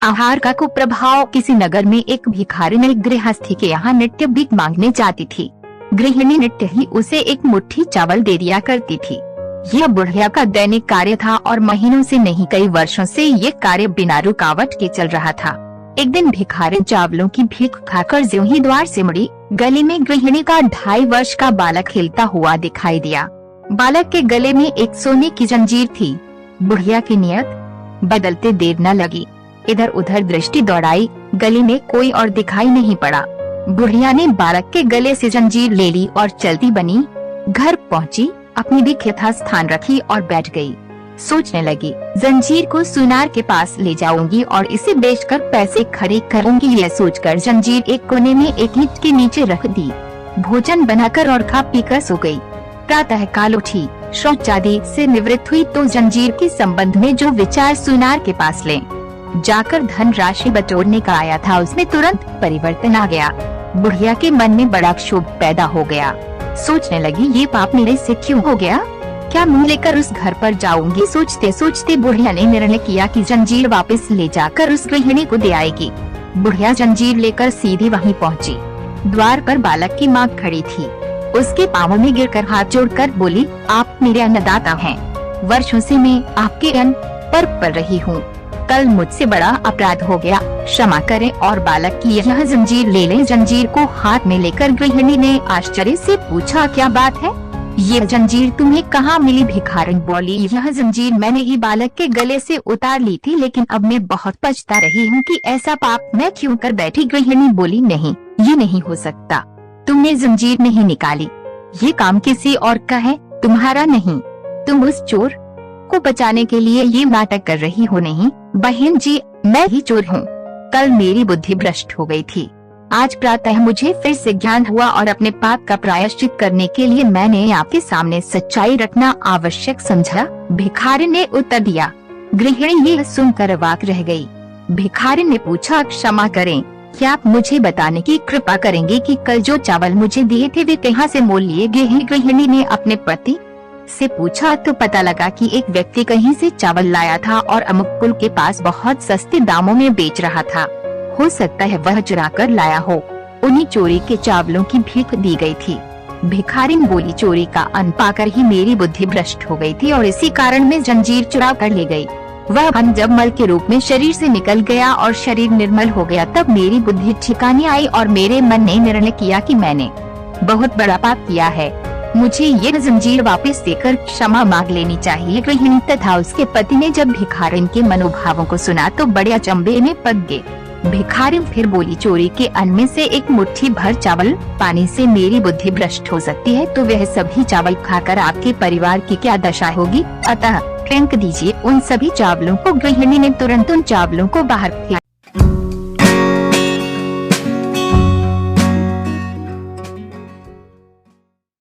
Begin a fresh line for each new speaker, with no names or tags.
आहार का कुप्रभाव। किसी नगर में एक भिखारिन एक गृहस्थी के यहाँ नित्य भीख मांगने जाती थी। गृहिणी नित्य ही उसे एक मुट्ठी चावल दे दिया करती थी। यह बुढ़िया का दैनिक कार्य था और महीनों से नहीं कई वर्षों से ये कार्य बिना रुकावट के चल रहा था। एक दिन भिखारिन चावलों की भीख खाकर ज्यों ही द्वार से मुड़ी, गली में गृहिणी का 2.5 वर्ष का बालक खेलता हुआ दिखाई दिया। बालक के गले में एक सोने की जंजीर थी। बुढ़िया की नियत बदलते देर न लगी। इधर उधर दृष्टि दौड़ाई, गली में कोई और दिखाई नहीं पड़ा। बुढ़िया ने बालक के गले से जंजीर ले ली और चलती बनी। घर पहुंची, अपनी भीख यथास्थान रखी और बैठ गई। सोचने लगी, जंजीर को सुनार के पास ले जाऊंगी और इसे बेचकर पैसे खरीद करूंगी। यह सोचकर जंजीर एक कोने में एक ईंट के नीचे रख दी। भोजन बनाकर और खा पीकर सो गई। प्रातः काल उठी, शौचादि से निवृत्त हुई तो जंजीर के संबंध में जो विचार सुनार के पास ले जाकर धन राशि बटोरने का आया था, उसमें तुरंत परिवर्तन आ गया। बुढ़िया के मन में बड़ा क्षोभ पैदा हो गया। सोचने लगी, ये पाप मेरे से क्यों हो गया? क्या मुँह लेकर उस घर पर जाऊंगी? सोचते सोचते बुढ़िया ने निर्णय किया कि जंजीर वापस ले जाकर उस गृहिणी को दे आएगी। बुढ़िया जंजीर लेकर सीधी वहीं पहुंची। द्वार पर बालक की माँ खड़ी थी। उसके पांवों में गिरकर हाथ जोड़कर बोली, आप मेरे अन्नदाता हैं। वर्षों से मैं आपके अन्न पर पल रही हूँ। कल मुझसे बड़ा अपराध हो गया, क्षमा करें और बालक की यह जंजीर ले लें। जंजीर को हाथ में लेकर गृहिणी ने आश्चर्य से पूछा, क्या बात है? ये जंजीर तुम्हें कहाँ मिली? भिखारिन बोली, यह जंजीर मैंने ही बालक के गले से उतार ली थी, लेकिन अब मैं बहुत पछता रही हूँ कि ऐसा पाप मैं क्यों कर बैठी। गृहिणी बोली, नहीं, ये नहीं हो सकता। तुमने जंजीर नहीं निकाली, ये काम किसी और का है, तुम्हारा नहीं। तुम उस चोर को बचाने के लिए ये नाटक कर रही हो। नहीं बहन जी, मैं ही चोर हूँ। कल मेरी बुद्धि भ्रष्ट हो गई थी। आज प्रातः मुझे फिर से ज्ञान हुआ और अपने पाप का प्रायश्चित करने के लिए मैंने आपके सामने सच्चाई रखना आवश्यक समझा। भिखारी ने उत्तर दिया। गृहिणी ये सुनकर अवाक रह गई। भिखारी ने पूछा, क्षमा करें, क्या आप मुझे बताने की कृपा करेंगे कि कल जो चावल मुझे दिए थे वे कहाँ से मोल लिए गए हैं? गृहिणी ने अपने पति से पूछा तो पता लगा कि एक व्यक्ति कहीं से चावल लाया था और अमुक पुल के पास बहुत सस्ते दामों में बेच रहा था। हो सकता है वह चुरा कर लाया हो। उन्हीं चोरी के चावलों की भीख दी गई थी। भिखारिन बोली, चोरी का अन्न पाकर ही मेरी बुद्धि भ्रष्ट हो गई थी और इसी कारण मैं जंजीर चुरा कर ले गई। वह अन्न जब मल के रूप में शरीर से निकल गया और शरीर निर्मल हो गया, तब मेरी बुद्धि ठिकाने आई और मेरे मन ने निर्णय किया कि मैंने बहुत बड़ा पाप किया है। मुझे ये जंजीर वापस देकर क्षमा मांग लेनी चाहिए। गृहिणी तथा उसके पति ने जब भिखारिन के मनोभावों को सुना तो बड़े अचंभे में पड़ गए। भिखारिन फिर बोली, चोरी के अन्न में से एक मुट्ठी भर चावल पाने से मेरी बुद्धि भ्रष्ट हो सकती है, तो वह सभी चावल खाकर आपके परिवार की क्या दशा होगी? अतः फेंक दीजिए उन सभी चावलों को। गृहिणी ने तुरंत उन चावलों को बाहर फेंका।